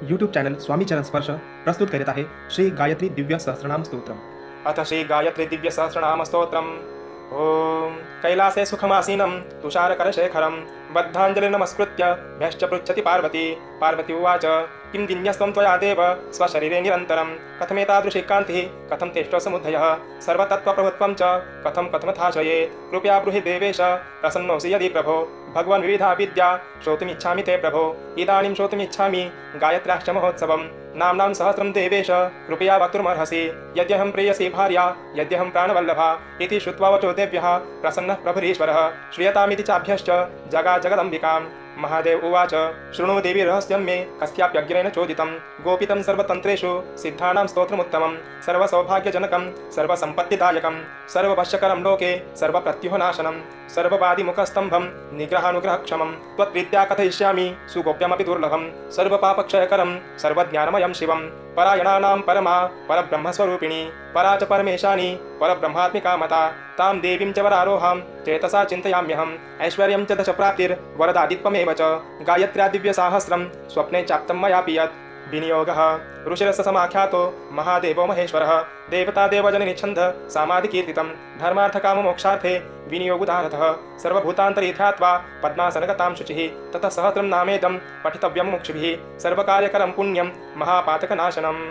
YouTube channel स्वामी चरण स्पर्श प्रस्तुत करीत आहे श्री गायत्री दिव्य सहस्रनाम स्तोत्रम। अथ श्री गायत्री दिव्य सहस्रनाम स्तोत्रम। ओम कैलासे सुखमासीनं तुषारकरशेखरं बद्धाञ्जलिर्नमस्कृत्य भ्यश्च पृच्छति पार्वती। पार्वती उवाच किं जिज्ञस्त्वं त्वया देव स्वशरीरे निरन्तरं कथमेतादृशी कान्तिः कथं तेष्टो समुद्धयः सर्वतत्त्वप्रभुत्वं च कथं कथमथाशयेत् कृपया ब्रूहि देवेश प्रसन्नोऽसि यदि प्रभो। भगवन् विविधा विद्या श्रोतुमिच्छामि ते प्रभो। इदानीं श्रोतुमिच्छामि गायत्र्याश्च महोत्सवं नाम्नां सहस्रं देवेश कृपया वक्तुमर्हसि। यद्यहं प्रेयसी भार्या यद्यहं प्राणवल्लभा इति श्रुत्वा वचो देव्यः प्रसन्नः प्रभुरीश्वरः श्रूयतामिति चाभ्यश्च जगाजगदम्बिकाम्। महादेव उवाच शृणु देवी रहस्यं मे कस्याप्यग्रेण चोदितं गोपितं सर्वतन्त्रेषु सिद्धानां स्तोत्रमुत्तमं सर्वसौभाग्यजनकं सर्वसम्पत्तिदायकं सर्ववश्यकरं लोके सर्वप्रत्युहनाशनं सर्ववादिमुखस्तम्भं निग्रहानुग्रहक्षमं त्वद्विद्या कथयिष्यामि सुगोप्यमपि दुर्लभं सर्वपापक्षयकरं सर्वज्ञानमयं शिवं परायणानां परमा परब्रह्मस्वरूपिणी परा च परमेशानी परब्रह्मात्मिका मता तां देवीं च वरारोहां चेतसा चिन्तयाम्यहम् ऐश्वर्यं च दशप्राप्तिर्वरदादित्वमेव च गायत्र्या दिव्यसाहस्रं स्वप्ने चाप्तं मयापि यत् विनियोगः ऋषिरससमाख्यातो महादेवो महेश्वरः देवता देवजननिच्छन्द सामाधिकीर्तितं धर्मार्थकाममोक्षार्थे विनियोगुदानतः सर्वभूतान्तरे ध्यात्वा पद्मासनगतां शुचिः ततः सहस्रं नामेदं पठितव्यं मुक्षिभिः सर्वकार्यकरं पुण्यं महापातकनाशनम्।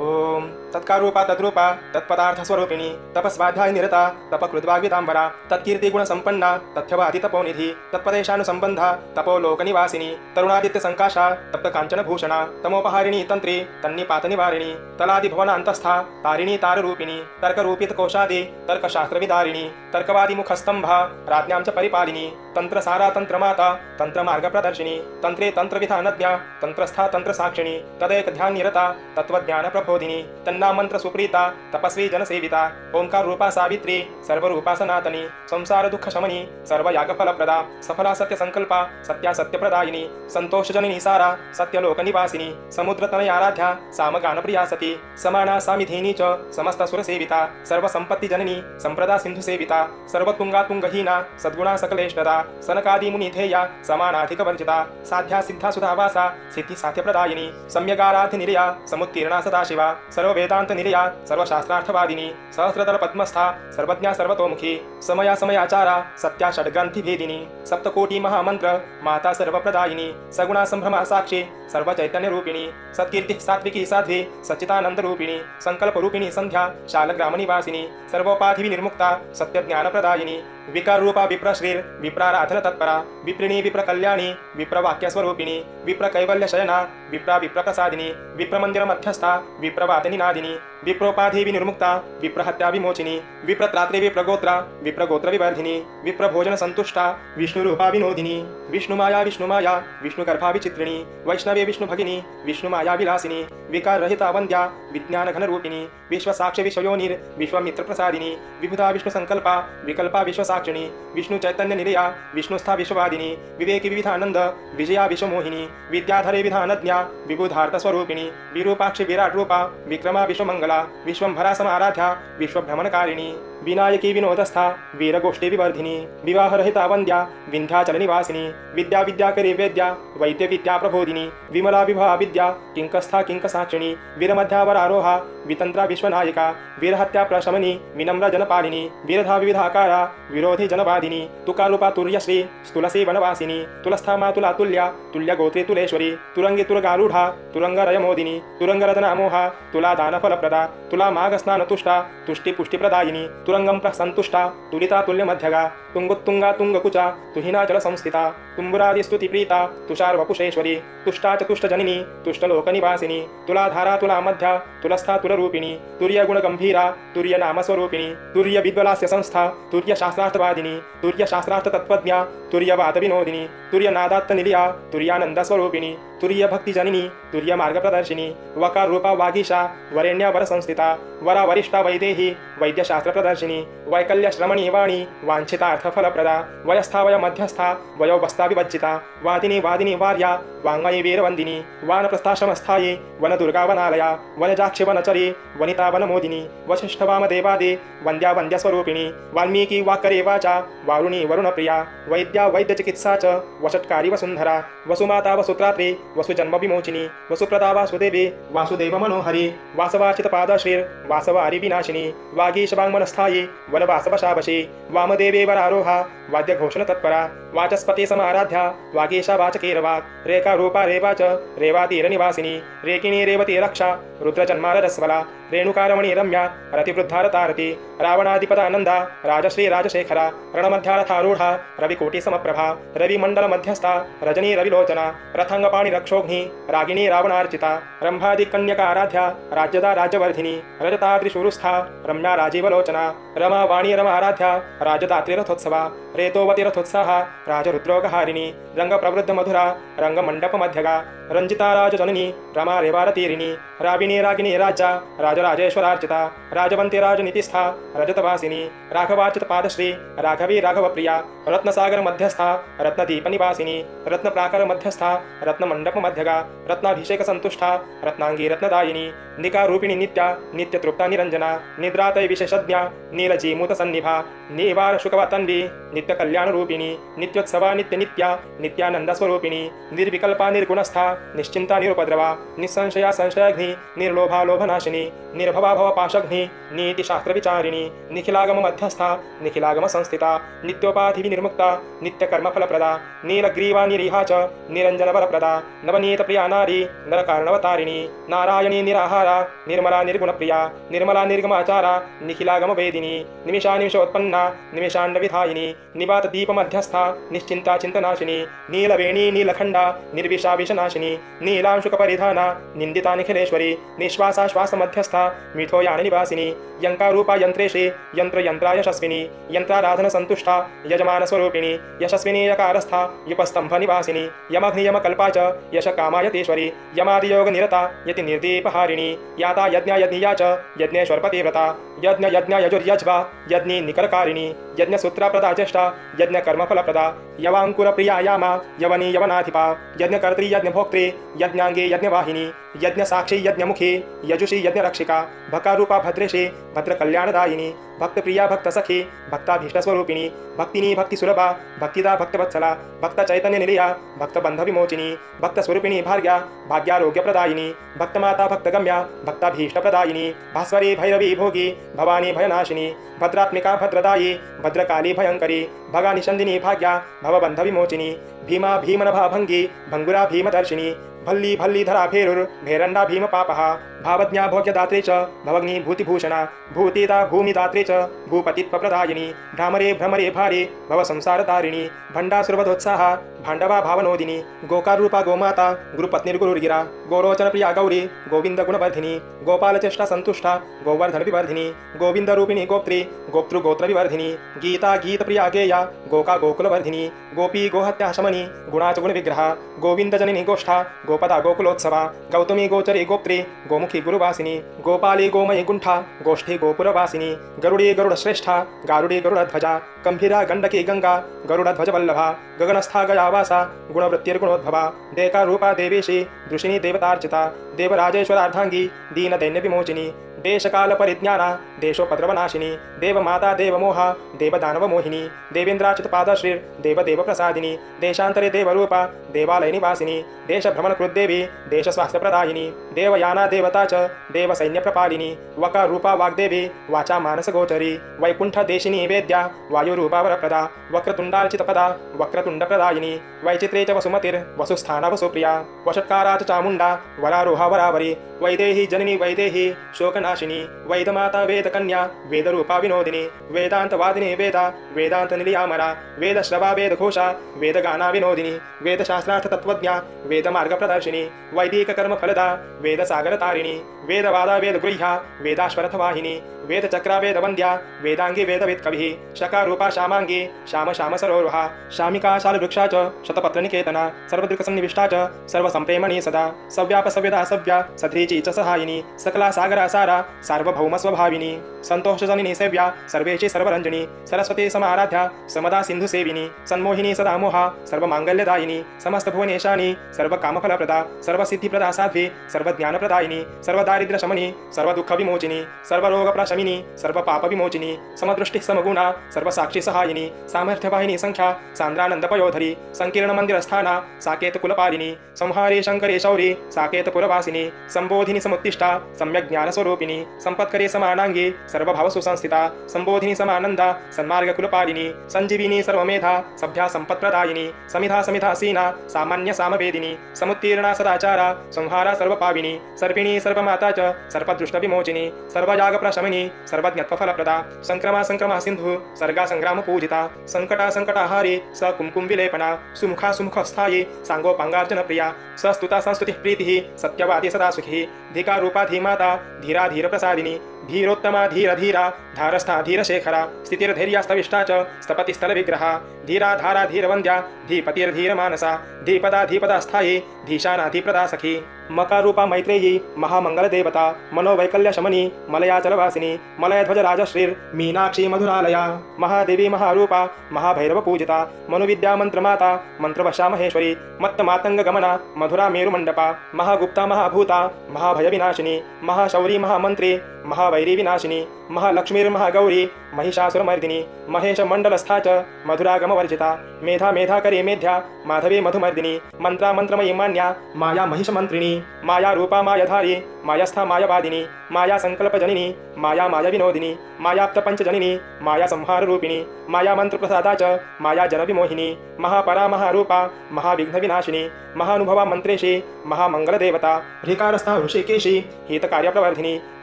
ओम तत्कारूपा तद्रूपा तत्पदार्थस्वरूपिणी तपस्वाध्याय निरता तपकृद्वाग्विदाम्बरा तत्कीर्तिगुणसम्पन्ना तथ्यवादी तपोनिधि तत्पदेशानुसम्बन्धा तपोलोकनिवासिनी तरुणादित्यसङ्काशा तप्तकाञ्चनभूषणा तमोपहारिणी तन्त्री तन्निपातनिवारिणी तलादिभुवनान्तस्था तारिणी ताररूपिणी तर्करूपितकोशादि तर्कशास्त्रविदारिणी तर्कवादिमुखस्तम्भा राज्ञां च परिपालिनी तन्त्रसारा तन्त्रमाता तन्त्रमार्गप्रदर्शिनी तन्त्रे तन्त्रविधानज्ञा तन्त्रस्था तन्त्रसाक्षिणी तदेकध्याननिरता तत्त्वज्ञान प्रबोधिनी तन्नाम मंत्र सुप्रीता तपस्वी जनसेविता ओंकार रूपा सावित्री सर्वरूपा सनातनी संसार दुख शमनी सर्वयाग फलप्रदा सफला सत्य संकल्पा सत्या सत्य प्रदायिनी संतोष जननी सारा सत्यलोक निवासिनी समुद्र तनय आराध्या सामगान प्रिया सती समाना सामिधेनी च समस्त सुर सेविता सर्व संपत्ति जननी संप्रदा सिंधु सेविता सर्वतुंगा तुंगहीना सद्गुणा सकलेष्टदा सनकादि मुनि ध्येया समानाधिक वर्जिता साध्या सिद्धा सुधावासा सिद्धि साध्य प्रदायिनी सम्यगाराध्य निरया समुत्तीर्णा सदाशिवा सर्ववेदांत निलया सर्वशास्त्रार्थवादिनी सहस्रदल पद्मस्था सर्वज्ञा सर्वतोमुखी समया समयाचारा सत्या षड्ग्रंथि भेदिनी सप्तकोटि महामंत्र माता सर्वप्रदायिनी सगुणा संभ्रमा साक्षी सर्वचैतन्य रूपिणी सत्कीर्ति सात्विकी साध्वी सच्चिदानंद रूपिणी संकल्प रूपिणी संध्या शालग्राम निवासिनी सर्वोपाधि निर्मुक्ता सत्य ज्ञान प्रदायिनी विकार रूपा विप्रश्रीर विप्राराधन तत्परा विप्रिणी विप्र कल्याणी विप्रवाक्य स्वरूपिणी विप्र कैवल्य शयना विप्रा विप्र प्रसादिनी विप्रमंदिर मध्यस्था विप्रवादिनी नादिनी विप्रोपाधि विनिर्मुक्ता विप्रहत्या विमोचिनी विप्रत्रात्रे विप्रगोत्रा विप्रगोत्र विवर्धिनी विप्रभोजन संतुष्टा विष्णुरूपा विनोदिनी विष्णुमाया विष्णुगर्भा विचित्रिणी वैष्णवी विष्णुभगिनी विष्णुमाया विलासिनी विकार रहिता वंद्या विज्ञान घन रूपिणी विश्वसाक्ष विश्वयोनिर विश्वमित्र प्रसादिनी विबुधा विष्णु संकल्पा विकल्पा विश्वसाक्षिणी विष्णु चैतन्य निलया विष्णुस्था विश्ववादिनी विवेकी विविधानंद विजया विश्वमोहिनी विद्याधरे विधानज्ञा विबुधार्थ स्वरूपिणी विरूपाक्षी विराट रूपा विक्रमा विश्वमंगला विश्वंभरा समाराध्या विश्वभ्रमणकारिणी विनायकी विनोदस्था वीरगोष्ठी विवर्धिनी विवाह रहिता वंद्या विंध्याचल निवासिनी विद्या विद्याकरी वेद्या वैद्य विद्या प्रबोधिनी विमला विभा विद्या किंकस्था किंकसाक्षिणी वीरमध्यावरारोहा वितंत्रा विश्वनायिका वीरहत्या प्रशमनी विनम्र जनपालिनी वीरधा विविधाकारा विरोधी जनवादिनी तुकारूपा तुर्यश्री तुलसी वनवासिनी तुलस्था मातुला तुल्या तुल्य गोत्री तुलेश्वरी तुरंगी तुरगारूढ़ा तुरंगरय मोदिनी तुरंगरदनामोहा तुला दान फलप्रदा तुला माघ स्नान तुष्टा तुष्टि पुष्टि प्रदायिनी तुरंगम प्रसंतुष्टा तुलिता तुल्य मध्यगा तुंगुत्तुंगा तुंगकुचा तुहिनाचल संस्थिता तुम्बुरादि स्तुति प्रीता तुषार वपुषेश्वरी तुष्टा च तुष्ट जननी तुष्टलोक निवासिनी तुलाधारा तुला मध्या तुलस्था तुलरूपिणी तुर्य गुण गंभीरा तुर्य नाम स्वरूपिणी तुर्य विद्वलास्य संस्था तुर्य शास्त्रार्थवादिनी तुर्य शास्त्रार्थ तत्वज्ञा तुर्य वाद विनोदिनी तुर्य नादात्त निलया तुर्यानंद स्वरूपिणी तुर्य भक्ति जननी तुर्य मार्ग प्रदर्शिनी वकार रूपा वागीशा वरेण्या वर संस्थिता वरा वरिष्ठा वैदेही वैद्य शास्त्र प्रदर्शिनी वैकल्य श्रमणी वाणी वांछितार्थ फलप्रदा वयस्था वय मध्यस्था वयोवस्था विभज्जिता वादिनी वादिनी वार्या वाङ्मयी वीरवन्दिनी वानप्रस्थाश्रमस्थायी वनदुर्गा वनालया वनजाक्षि वनचरी वनिता वनमोदिनी वसिष्ठ वामदेवादि वन्द्या वन्द्यस्वरूपिणी वाल्मीकि वाक्करे वाचा वारुणी वरुणप्रिया वैद्या वैद्यचिकित्सा च वषट्कारी वसुन्धरा वसुमाता वसुत्रात्रे वसुजन्म विमोचिनी वसुप्रदा वासुदेवी वासुदेव मनोहरी वासवाचितपादश्रीर् वासवारि विनाशिनी वागीश वाङ्मनस्थायी वनवासवशावशी वामदेवे वरारोहा वाद्यघोषण तत्परा वाचस्पति समाराध्या वागीशा वाचकीरवाक् रेखा रूपा रेवा च रेवातीरनिवासिनी रेकिणी रेवती रक्षा रुद्रजन्मारस्वला रेणुकारमणि रम्या रतिवृद्धारतारति रावणाधिपतानन्दा राजश्री राजशेखरा रणमध्यारथारूढा रविकोटिसमप्रभा रविमण्डलमध्यस्था रजनी रविलोचना रथाङ्गपाणिरक्षोघ्नि रागिणी रावणार्चिता रम्भादिकन्यकाराध्या राज्यदा राज्यवर्धिनी रजताद्रिशूरुस्था रम्या राजीवलोचना रमा वाणी रमाराध्या राजदात्रिरथोत्सवा रेतोवती रथोत्साहा राजरुद्रोगहारिणी रङ्गप्रवृद्धमधुरा रङ्गमण्डपमध्यगा रञ्जिता राजजननी रमा रेवारतीरिणी राविणी रागिणी राज्या राजराजेश्वरार्चिता राजवन्ती राजनीतिस्था रजतवासिनी राघवार्चितपादश्री राघवी राघवप्रिया रत्नसागर मध्यस्था रत्नदीपनिवासिनी रत्नप्राकार मध्यस्था रत्नमण्डपमध्यगा रत्नाभिषेकसन्तुष्टा रत्नाङ्गी रत्नदायिनी निकारूपिणी नित्या नित्यतृप्ता निरञ्जना निद्रातय विशेषज्ञा नीलजीमूतसन्निभा निवार शुकवतन्वी नित्यकल्याणरूपिणी नित्योत्सवा नित्यनित्या नित्यानन्दस्वरूपिणी निर्विकल्पा निर्गुणस्था निश्चिन्ता निरुपद्रवा निस्संशया संशयघ्नि निर्लोभा लोभनाशिनी निर्भवा भवपाशघ्नि नीतिशास्त्रविचारिणी निखिलागम मध्यस्था निखिलागम संस्थिता नित्योपाधिविनिर्मुक्ता नित्यकर्मफलप्रदा नीलग्रीवा निरीहा च निरञ्जनवरप्रदा नवनीतप्रिया नारी नरकार्णवतारिणी नारायणी निराहारा निर्मला निर्गुणप्रिया निर्मला निर्गमाचारा निखिलागमवेदिनी निमिषा निमिषोत्पन्ना निमिषाण्डविधायिनी निवातदीपमध्यस्था निश्चिन्ता चिन्तनाशिनी नीलवेणी नीलखण्डा निर्विशा विषनाशिनी नीलांशुकपरिधाना निन्दिता निखिलेश्वरी निश्वासाश्वासमध्यस्था मिथो याननिवासिनी यङ्कारूपा यन्त्रेशे यन्त्रयन्त्रा यशस्विनी यन्त्राराधनसन्तुष्टा यजमानस्वरूपिणी यशस्विनी यकारस्था युपस्तम्भनिवासिनी यमघ्नियमकल्पा च यशकामायतेश्वरी यमादियोगनिरता यतिनिर्दीपहारिणी याता यज्ञायज्ञिया च यज्ञेश्वरपतिव्रता यज्ञयज्ञयजुर्यज्वा यज्ञी निकरकारिणी यज्ञसूत्राप्रदा ज्येष्ठा यज्ञकर्मफलप्रदा यवाङ्कुरप्रिया यामा यवनी यवनाधिपा यज्ञकर्त्री यज्ञभोक्त्री यज्ञाङ्गी यज्ञवाहिनी यज्ञसाक्षी यज्ञमुखी यजुषी यज्ञरक्षिका भकारूपा भद्रेशी भद्रकल्याणदायिनी भक्तप्रिया भक्तसखी भक्ताभीष्टस्वरूपिणी भक्तिनी भक्तिसुलभा भक्तिदा भक्तवत्सला भक्तचैतन्यनिलया भक्तबन्धविमोचिनी भक्तस्वरूपिणी भार्या भाग्यारोग्यप्रदायिनी भक्तमाता भक्तगम्या भक्ताभीष्टप्रदायिनी भास्वरी भैरवी भोगी भवानी भयनाशिनी भद्रात्मिका भद्रदायी भद्रकाली भयङ्करी भगानिषन्दिनी भाग्या भवबन्धविमोचिनी भीमा भीमनभाभङ्गी भङ्गुरा भीमदर्शिनी भल्ली भल्लीधरा भेरुर्भेरण्डा भीमपापः भावज्ञा भोग्यदात्री च भवग्नि भूतिभूषणा भूतिदा भूमिदात्री च भूपतित्वप्रदायिनी भ्रामरे भ्रमरे भारे भवसंसारतारिणी भण्डासुरवधोत्साहा भाण्डवा भावनोदिनी गोकारूपा गोमाता गुरुपत्निर्गुरुर्गिरा गोरोचनप्रिया गौरी गोविन्दगुणवर्धिनी गोपालचेष्टा सन्तुष्टा गोवर्धनविवर्धिनी गोविन्दरूपिणी गोप्त्री गोप्तृगोत्रविवर्धिनी गीता गीतप्रिया गेया गोका गोकुलवर्धिनी गोपी गोहत्या शमनी गुणाच गुणविग्रहा गोविन्दजननी गोष्ठा गोपदा गोकुलोत्सवा गौतमी गोचरी गोप्त्री गोमुखी गुरुवासिनी गोपाली गोमयी गुंठा गोष्ठी गोपुरवासिनी गरुड़ी गरुड़श्रेष्ठा गारुड़ी गरुड़ध्वजा गंभीरा गंडकी गंगा गरुड़ध्वजवल्लभा गगनस्था गयावासा गुणवृत्तिर्गुणोद्भवा देका रूपा देवेशी दृशिनी देवतार्चिता देवराजेश्वरार्धांगी दीनदैन्यविमोचिनी देशकाल परिज्ञाना देशोपद्रवनाशिनी देवमाता देवमोहा देवदानवमोहिनी देवेन्द्राचितपादश्रीर् देवदेवप्रसादिनी देशान्तरे देवरूपा देवालयनिवासिनी देशभ्रमणकृद्देवी देशस्वास्थ्यप्रदायिनी देवयाना देवता च देवसैन्यप्रपालिनी वकरूपा वाग्देवी वाचा मानसगोचरी वैकुण्ठदेशिनी वेद्या वायुरूपा वरप्रदा वक्रतुण्डार्चितपदा वक्रतुण्डप्रदायिनी वैचित्रे च वसुमतिर्वसुस्थाना वसुप्रिया वषट्कारा च चामुण्डा वरारोहा वरावरी वैदेही जननी वैदेही शोकनाशिनी वैदमाता वेदकन्या वेदरूपा विनोदिनी वेदान्तवादिनी वेदा वेदान्तनिलयामरा वेदश्रवा वेदघोषा वेदगाना विनोदिनी वेदशास्त्रार्थतत्त्वज्ञा वेदमार्गप्रदर्शिनी वैदिककर्मफलदा वेदसागरतारिणी वेदवादा वेदगृह्या वेदाश्वरथवाहिनी वेदचक्रा वेदवन्द्या वेदांगी वेदवित्कविः शकारूपा श्यामांगी श्याम श्याम सरोरुहा शामिका शालवृक्षा च शतपत्रनिकेतना सर्वदृक्सन्निविष्टा च सर्वसंप्रेमणी सदा सव्यापसव्यदा सव्या सध्रीची च सहायिनी सकला सागरा सारा सार्वभौमस्वभाविनी संतोषजनिनी सेव्या सर्वेशी सर्वरंजनी सरस्वती समाराध्या समदा सिंधु सेविनी सन्मोहिनी सदा मोहा सर्वमांगल्यदायिनी समस्त भुवनेशानी सर्वकामफलप्रदा सर्वसिद्धिप्रदा साध्वी सर्वज्ञानप्रदायिनी सर्वदारिद्र्यशमनी सर्वदुःखविमोचिनी सर्वरोगप्रशमिनी सर्वपापविमोचिनी समदृष्टिः समगुणा सर्वसाक्षी सहायिनी सामर्थ्यवाहिनी संख्या सांद्रानंदपयोधरी संकीर्ण मंदिरस्थाना साकेतकुलपालिनी संहारे शंकरे शौरी साकेतपुरवासिनी संबोधिनी समुत्तिष्ठा सम्यक ज्ञानस्वरूपिणी संपत्करे समानांगी सर्वभावसुसंस्थिता संबोधिनी समानंदा सन्मार्गकुलपालिनी संजीविनी सर्वमेधा सभ्या संपत्प्रदायिनी समिधा समिधासीना सामान्य सामवेदिनी समुत्तीर्णा सदाचारा संहारा सर्वपाविनी सर्पिणी सर्वमाता च सर्पदृष्टविमोचिनी सर्वयागप्रशमिनी सर्वज्ञत्वफलप्रदा संक्रमा संक्रमा सिंधु सर्गा संग्राम पूजिता संकटा संकटाहारी स कुमकुम विलेपना सुमुखा सुमुखस्थायी सांगोपांगार्चन प्रिया सस्तुता संस्तुति प्रीति सत्यवादी सदा सुखी धिका रूपा धीमाता धीरा धीर प्रसादिनी धीरोत्तमा धीर धीरा धारस्था धीर शेखरा स्थितिर्धैर्यास्तविष्टा च स्तपति स्थल विग्रहा धीरा धारा धीर वंद्या धीपतिर्धीर मानसा धीपदा धीपदा स्थायी धीशाना धीप्रदा सखी मकार रूपा मैत्रेयी महामंगल देवता मनोवैकल्य शमनी मलयाचलवासिनी मलयध्वज राजश्रीर मीनाक्षी मधुरालया महादेवी महारूपा महाभैरव पूजिता मनुविद्या मंत्रमाता मंत्रवशा महेश्वरी मत्त मातंग गमना मधुरा मेरु मंडपा महागुप्ता महाभूता महाभय विनाशिनी महाशौरी महामंत्री महावैरी विनाशिनी महालक्ष्मीर्महागौरी महिषासुरमर्दिनी महेश मंडलस्था च मधुरागम वर्जिता मेधा मेधाकरी मेध्या माधवी मधुमर्दिनी मंत्रा मंत्रमयी मान्या माया महिष मंत्रिणी माया रूपा मायाधारी मायास्था मायावादिनी माया संकल्प जननी माया माया विनोदिनी मायाप्त पंचजनिनी माया संहार रूपिणी माया मंत्र प्रसादा च माया जन विमोहिनी महापरा महारूपा महाविघ्न विनाशिनी महानुभवा मंत्रेशी महामंगल देवता ह्रीकारस्था ऋषिकेशी हित कार्य प्रवर्धिनी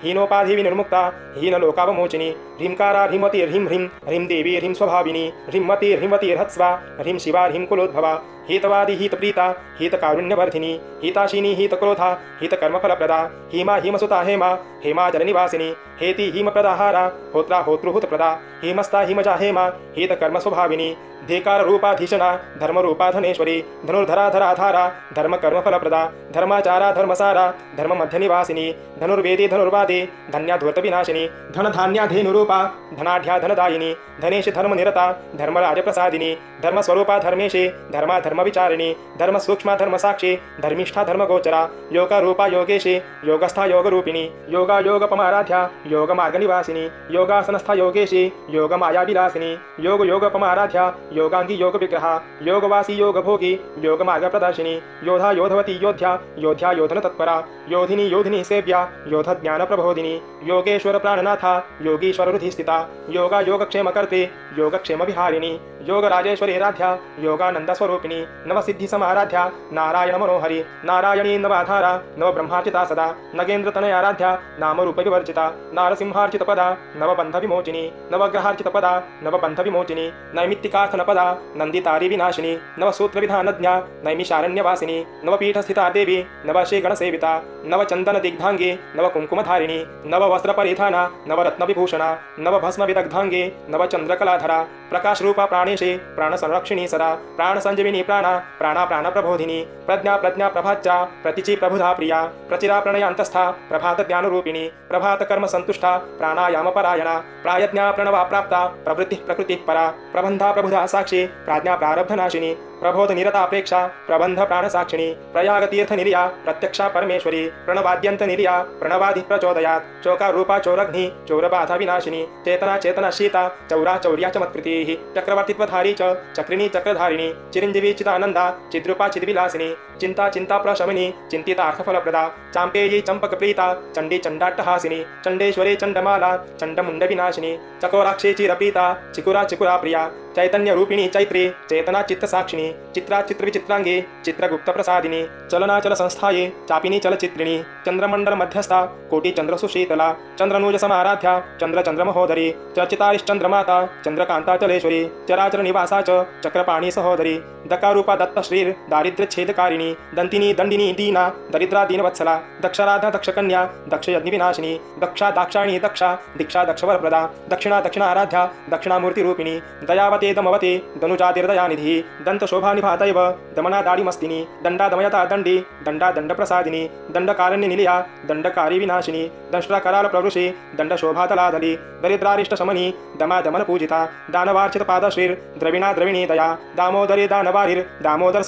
हीनोपाधि विनिर्मुक्ता हीन लोकावमोचिनी ह्रींकारा ह्रीमती ह्रीं ह्रीं ह्रीं देवी ह्रीं स्वभाविनी ह्रीमती ह्रीमती हत्स्वा ह्रीं शिवा ह्रीं कुलोद्भवा हितवादी हितप्रीता हितकारुण्यवर्धिनी हिताशिनी हितक्रोधा हितकर्मफलप्रदा हिमा हिमसुता हेमा हेमा जलनिवासिनी हेति हिमप्रदाहारा होत्रा होतृहुतप्रदा हिमस्ता हिमजा हेमा हितकर्मस्वभाविनी धिकार रूपाधीशना धर्मरूपा धनेश्वरी धनुर्धरा धराधारा धर्मकर्मफलप्रदा धर्माचारा धर्मसारा धर्ममध्यनिवासिनी धनुर्वेदी धनुर्वादी धन्याधूर्तविनाशिनी धनधान्याधेनुरूपा धनाढ्या धनदायिनी धनेश धर्मनिरता धर्मराजप्रसादिनी धर्मस्वरूपा धर्मेशे धर्मा धर्मविचारिणी धर्मसूक्ष्मा धर्मसाक्षी धर्मिष्ठा धर्मगोचरा योगरूपा योगेशे योगस्था योगरूपिणी योगा योगपमाराध्या योगमार्गनिवासिनी योगासनस्था योगेशे योगमायाविलासिनी योग योगपमाराध्या योगांगी योग विग्रहा योगवासी योग भोगी योग मार्ग प्रदर्शिनी योधा योधवती योध्या योध्या योधन तत्परा योधिनी योधिनी सेव्या योध ज्ञान प्रबोधिनी योगेश्वर प्राणनाथा योगीश्वर रुधि स्थिता योगा योगक्षेम करते योगक्षेम विहारिणी योग राजेश्वरी राध्या योगानंद स्वरूपिणी नव सिद्धि समाराध्या नारायण मनोहरी नारायणी नवाधारा नव ब्रह्मार्चिता सदा नगेंद्र तनयाराध्या नाम रूप विवर्जिता नारसिंहार्चित पदा नवबंध विमोचिनी नवग्रहार्चित पदा नवबंध विमोचिनी नैमित्तिकार्थन पदा नंदितारी विनाशिनी नवसूत्र विधानज्ञा नैमिषारण्यवासिनी नवपीठस्थिता देवी नवश्री गणसेविता नवचंदन दिग्धांगी नव कुंकुमधारिणी नव वस्त्र परिधाना नवरत्न विभूषणा नव भस्म विदग्धांगी नव चंद्रकलाधरा प्रकाश रूपा प्राणेशे प्राण संरक्षिणी सदा प्राण संजीविनी प्राणा प्राणा प्राण प्रबोधिनी प्रज्ञा प्रज्ञा प्रभाच्या प्रतिची प्रभुधा प्रिया प्रचिरा प्रणयांतस्था प्रभात ज्ञान रूपिणी प्रभात कर्म संतुष्टा प्राणायाम परायणा प्रायज्ञा प्रणवा प्राप्ता प्रवृत्ति प्रकृति परा प्रबंधा प्रबुधा साक्षी प्राज्ञा प्रारब्ध नाशिनी प्रबोध निरता प्रेक्षा प्रबंध प्राण साक्षिणी प्रयाग तीर्थ निर्या प्रत्यक्षा परमेश्वरी प्रणवाद्यंत निर्या प्रणवादि प्रचोदयात् चोका रूपा चोरग्नि चोरबाधा विनाशिनी चेतना चेतना शीता चौरा चौर्या चमत्कृति चक्रवर्तित्वधारी च चक्रिणी चक्रधारिणी चिरंजीवी चिदानंदा चिद्रूपा चिद्विलासिनी चिंता चिंता प्रशमिनी चिंतितार्थफलप्रदा चांपेयी चंपक प्रीता चंडी चंडाट्टहासिनी चंडेश्वरी चंडमाला चंडमुंड विनाशिनी चकोराक्षी चिरपीता चिकुरा चिकुरा प्रिया चैतन्य रूपिणी चैत्री चेतना चित्त साक्षिणी चित्रा चित्र विचित्रांगी चित्रगुप्त प्रसादिनी चलनाचल संस्थाये चापिनी चलचित्रिणी चंद्रमंडल मध्यस्था कोटि चंद्र सुशीतला चंद्रनूज समाराध्या चंद्र चंद्र महोदरी चर्चितारिश्चंद्रमाता चंद्रकांता चलेश्वरी चराचर निवासा च चक्रपाणी सहोदरी दकारूपा दत्त श्रीर दारिद्र्य छेदकारिणी दंतिनी दंडिनी दीना दरिद्रा दीनवत्सला दक्षराधा दक्षकन्या दक्ष यज्ञ विनाशिनी दक्षा दाक्षायणी दक्षा दीक्षा दक्षवरप्रदा दक्षिणा दक्षिणा आराध्या दक्षिणामूर्ति रूपिणी दयावती दमवते दनुजातिर्दयानिधिः दन्तशोभानिभातैव दमनादाडिमस्तिनि दण्डादमयता दण्डी दण्डादण्डप्रसादिनी दण्डकारण्यनिलया दण्डकारी विनाशिनी दंष्ट्राकरालप्रवृषि दण्डशोभातलादली दरिद्रारिष्टशमनी दमादमनपूजिता दानवार्चितपादश्रीर् द्रविणा द्रविणी दया दामोदरी दानवारिर्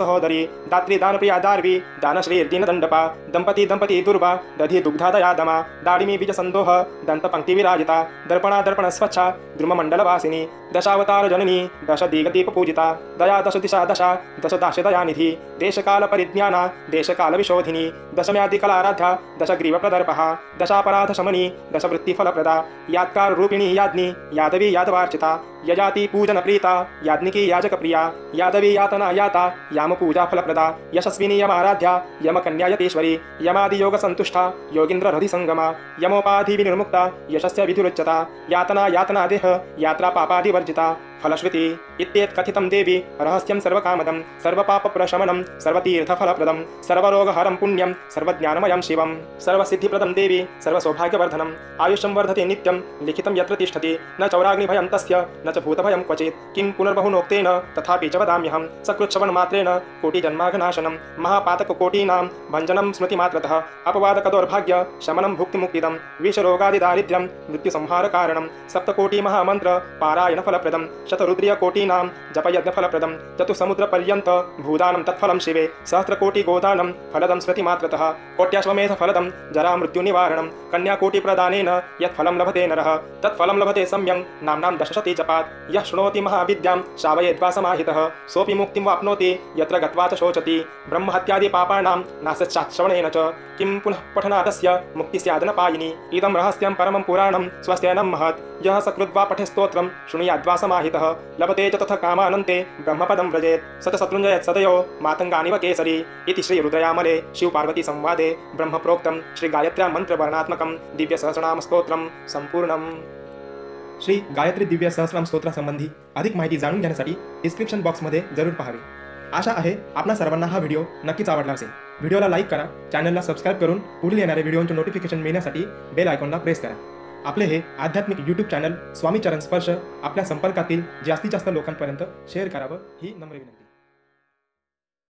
सहोदरी दात्री दानप्रिया दार्वी दानश्रीर्दीनदण्डपा दम्पती दम्पती दुर्वा दधि दुग्धादया दमा दाडिमी बीजसन्दोह दन्तपङ्क्तिविराजिता दर्पणा दर्पणस्वच्छा द्रुममण्डलवासिनी दशावतारजननी दशदिगदीपपूजिता दया दश दिशा दशा दश दाशदयानिधि देशकालपरिज्ञाना देशकालविशोधिनी दशम्यादिकलाराध्या दशग्रीवप्रदर्पः दशापराधशमनी दशवृत्तिफलप्रदा यात्काररूपिणी याज्ञी यादवी यादवार्चिता यजाति पूजनप्रीता याज्ञिकी याजकप्रिया यादवी यातना याता यामपूजाफलप्रदा यशस्विनी यमाराध्या यमकन्यायतीश्वरी यमादियोगसन्तुष्टा योगीन्द्रहृदिसङ्गमा यमोपाधिविनिर्मुक्ता यशस्य विधुरुच्यता यातना यातना देह यात्रा पापादिवर्जिता फलश्रुति इत्येतत् कथितं देवी रहस्यं सर्वकामदं सर्वपापप्रशमनं सर्वतीर्थफलप्रदं सर्वरोगहरं पुण्यं सर्वज्ञानमयं शिवं सर्वसिद्धिप्रदं देवी सर्वसौभाग्यवर्धनम् आयुष्यं वर्धते नित्यं लिखितं यत्र तिष्ठति न चौराग्निभयं तस्य न च भूतभयं क्वचित् किं पुनर्बहुनोक्तेन तथापि च वदाम्यहं सकृच्छ्रवणमात्रेण कोटिजन्माघनाशनं महापातककोटीनां भञ्जनं स्मृतिमात्रतः अपवादकदौर्भाग्य शमनं भुक्तिमुक्तिदं विषरोगादिदारिद्र्यं मृत्युसंहारकारणं सप्तकोटिमहामन्त्र पारायणफलप्रदं शतरुद्रीयकोटीनां जपयज्ञफलप्रदं चतुसमुद्रपर्यन्त भूदानं तत्फलं शिवे सहस्रकोटिगोदानं फलदं स्मृतिमात्रतः कोट्याश्वमेधफलदं जरामृत्युनिवारणं कन्याकोटिप्रदानेन यत् फलं लभते नरः तत्फलं लभते सम्यं नाम्नां दशशती जपात् यः शृणोति महाविद्यां श्रावयेद्वा समाहितः सोऽपि मुक्तिं वाप्नोति यत्र गत्वा च शोचति ब्रह्महत्यादिपापानां नाशश्चात् श्रवणेन च किं पुनः पठनादस्य मुक्ति स्यादनपायिनी इदं रहस्यं परमं पुराणं स्वस्त्यनं महत् यः सकृद्वा पठे स्तोत्रं शृणुयाद्वा समाहितः लभते च तथ कामानन्ते ब्रह्मपदं व्रजेत् स च शत्रुञ्जयत् सदयो मातङ्गानिव केसरी इति श्रीरुद्रयामले शिवपार्वती संवादे ब्रह्मप्रोक्तं श्रीगायत्र्या मन्त्रवर्णात्मकं दिव्यसहस्रनामस्तोत्रं संपूर्णम्. श्री गायत्री दिव्य सहस्रनाम स्तोत्रासंबंधी अधिक माहिती जाणून घेण्यासाठी डिस्क्रिप्शन बॉक्समध्ये जरूर पाहावे. आशा आहे आपणा सर्वांना हा व्हिडिओ नक्कीच आवडला असेल. व्हिडिओला लाईक करा, चॅनलला सबस्क्राईब करून पुढील येणाऱ्या व्हिडिओचे नोटिफिकेशन मिळण्यासाठी बेल आयकॉनला प्रेस करा. आपले हे आध्यात्मिक यूट्यूब चॅनल स्वामी चरण स्पर्श आपल्या संपर्कातील जास्तीत जास्त लोकांपर्यंत शेअर करावं ही नम्र विनंती.